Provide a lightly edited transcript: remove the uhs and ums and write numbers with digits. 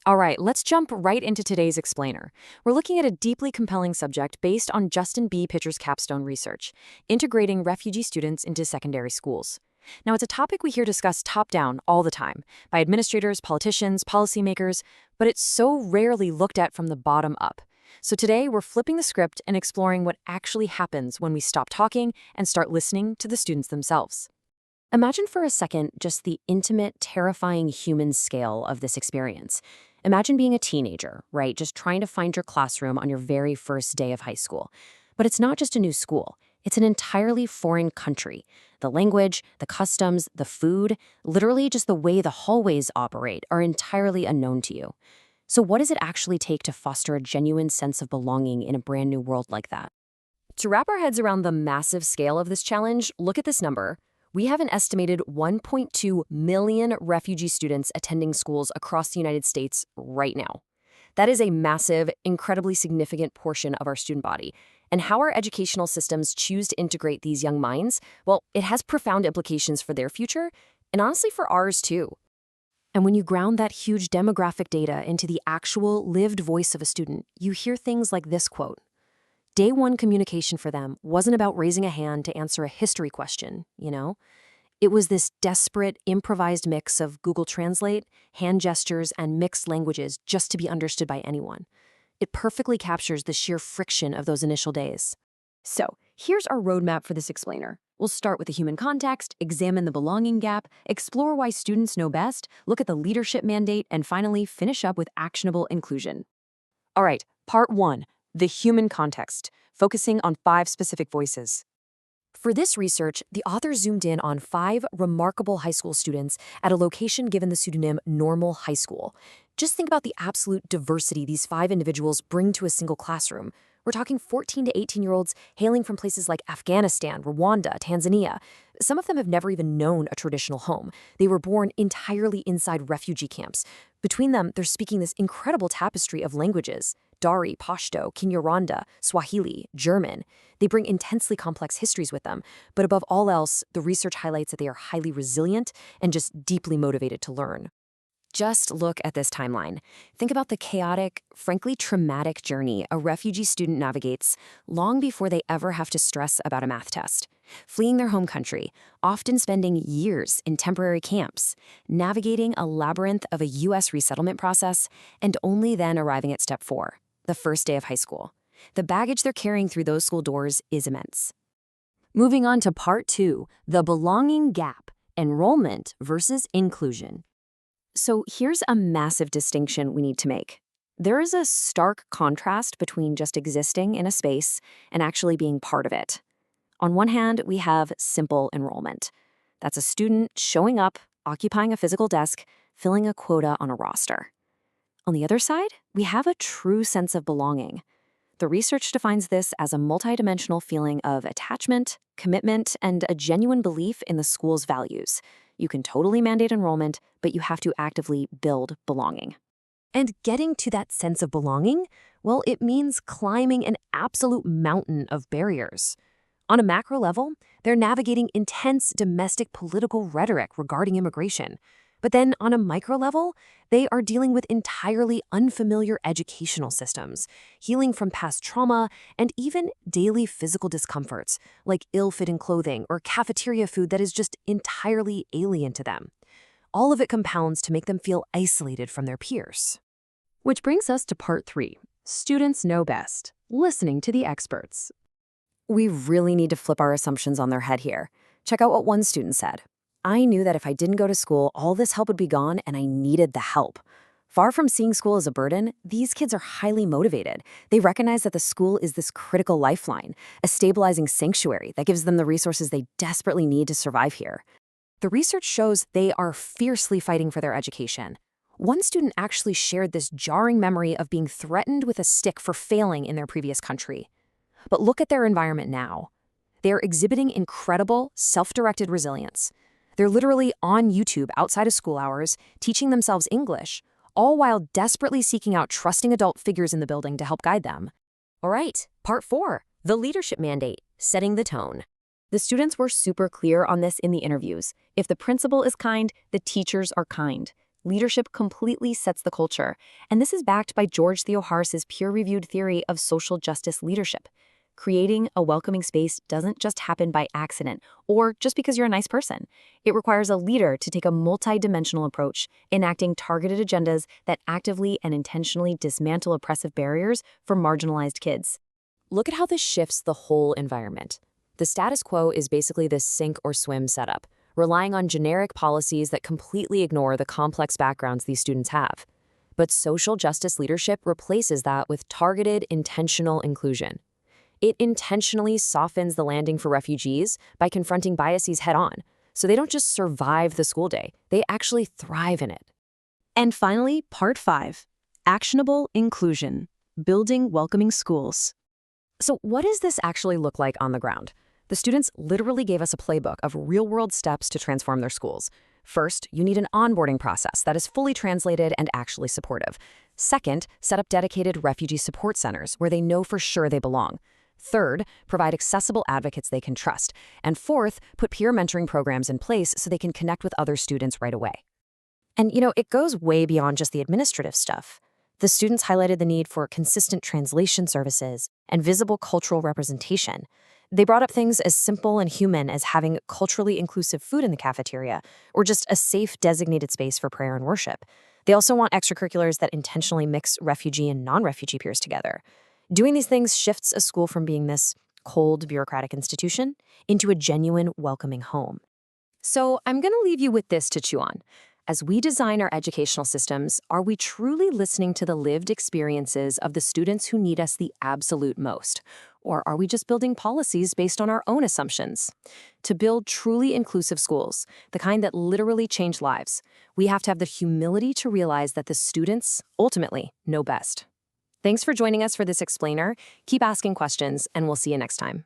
All right, let's jump right into today's explainer. We're looking at a deeply compelling subject based on Justin B. Pitcher's capstone research, integrating refugee students into secondary schools. Now, it's a topic we hear discussed top-down all the time by administrators, politicians, policymakers, but it's so rarely looked at from the bottom up. So today, we're flipping the script and exploring what actually happens when we stop talking and start listening to the students themselves. Imagine for a second just the intimate, terrifying human scale of this experience. Imagine being a teenager, right? Just trying to find your classroom on your very first day of high school. But it's not just a new school. It's an entirely foreign country. The language, the customs, the food, literally just the way the hallways operate are entirely unknown to you. So what does it actually take to foster a genuine sense of belonging in a brand new world like that? To wrap our heads around the massive scale of this challenge, look at this number. We have an estimated 1.2 million refugee students attending schools across the United States right now. That is a massive, incredibly significant portion of our student body. And how our educational systems choose to integrate these young minds, well, it has profound implications for their future, and honestly for ours too. And when you ground that huge demographic data into the actual lived voice of a student, you hear things like this quote. Day one communication for them wasn't about raising a hand to answer a history question, you know? It was this desperate, improvised mix of Google Translate, hand gestures, and mixed languages just to be understood by anyone. It perfectly captures the sheer friction of those initial days. So, here's our roadmap for this explainer. We'll start with the human context, examine the belonging gap, explore why students know best, look at the leadership mandate, and finally finish up with actionable inclusion. All right, part one. The human context, focusing on 5 specific voices. For this research, the authors zoomed in on 5 remarkable high school students at a location given the pseudonym Normal High School. Just think about the absolute diversity these 5 individuals bring to a single classroom. We're talking 14 to 18-year-olds hailing from places like Afghanistan, Rwanda, Tanzania. Some of them have never even known a traditional home. They were born entirely inside refugee camps. Between them, they're speaking this incredible tapestry of languages. Dari, Pashto, Kinyarwanda, Swahili, German. They bring intensely complex histories with them, but above all else, the research highlights that they are highly resilient and just deeply motivated to learn. Just look at this timeline. Think about the chaotic, frankly traumatic journey a refugee student navigates long before they ever have to stress about a math test. Fleeing their home country, often spending years in temporary camps, navigating a labyrinth of a U.S. resettlement process, and only then arriving at step 4. The first day of high school. The baggage they're carrying through those school doors is immense. Moving on to part 2, the belonging gap, enrollment versus inclusion. So here's a massive distinction we need to make. There is a stark contrast between just existing in a space and actually being part of it. On one hand, we have simple enrollment. That's a student showing up, occupying a physical desk, filling a quota on a roster. On the other side, we have a true sense of belonging. The research defines this as a multidimensional feeling of attachment, commitment, and a genuine belief in the school's values. You can totally mandate enrollment, but you have to actively build belonging. And getting to that sense of belonging, well, it means climbing an absolute mountain of barriers. On a macro level, they're navigating intense domestic political rhetoric regarding immigration. But then on a micro level, they are dealing with entirely unfamiliar educational systems, healing from past trauma, and even daily physical discomforts, like ill-fitting clothing or cafeteria food that is just entirely alien to them. All of it compounds to make them feel isolated from their peers. Which brings us to part 3, students know best, listening to the experts. We really need to flip our assumptions on their head here. Check out what one student said. I knew that if I didn't go to school, all this help would be gone and I needed the help. Far from seeing school as a burden, these kids are highly motivated. They recognize that the school is this critical lifeline, a stabilizing sanctuary that gives them the resources they desperately need to survive here. The research shows they are fiercely fighting for their education. One student actually shared this jarring memory of being threatened with a stick for failing in their previous country. But look at their environment now. They are exhibiting incredible, self-directed resilience. They're literally on YouTube outside of school hours, teaching themselves English, all while desperately seeking out trusting adult figures in the building to help guide them. All right, part 4, the leadership mandate, setting the tone. The students were super clear on this in the interviews. If the principal is kind, the teachers are kind. Leadership completely sets the culture, and this is backed by George Theoharis's peer-reviewed theory of social justice leadership. Creating a welcoming space doesn't just happen by accident or just because you're a nice person. It requires a leader to take a multidimensional approach, enacting targeted agendas that actively and intentionally dismantle oppressive barriers for marginalized kids. Look at how this shifts the whole environment. The status quo is basically this sink or swim setup, relying on generic policies that completely ignore the complex backgrounds these students have. But social justice leadership replaces that with targeted, intentional inclusion. It intentionally softens the landing for refugees by confronting biases head-on, so they don't just survive the school day, they actually thrive in it. And finally, Part 5, Actionable Inclusion, Building Welcoming Schools. So what does this actually look like on the ground? The students literally gave us a playbook of real-world steps to transform their schools. First, you need an onboarding process that is fully translated and actually supportive. Second, set up dedicated refugee support centers where they know for sure they belong. Third, provide accessible advocates they can trust. And fourth, put peer mentoring programs in place so they can connect with other students right away. And, it goes way beyond just the administrative stuff. The students highlighted the need for consistent translation services and visible cultural representation. They brought up things as simple and human as having culturally inclusive food in the cafeteria or just a safe, designated space for prayer and worship. They also want extracurriculars that intentionally mix refugee and non-refugee peers together. Doing these things shifts a school from being this cold, bureaucratic institution into a genuine, welcoming home. So I'm going to leave you with this to chew on. As we design our educational systems, are we truly listening to the lived experiences of the students who need us the absolute most? Or are we just building policies based on our own assumptions? To build truly inclusive schools, the kind that literally change lives, we have to have the humility to realize that the students ultimately know best. Thanks for joining us for this explainer. Keep asking questions, and we'll see you next time.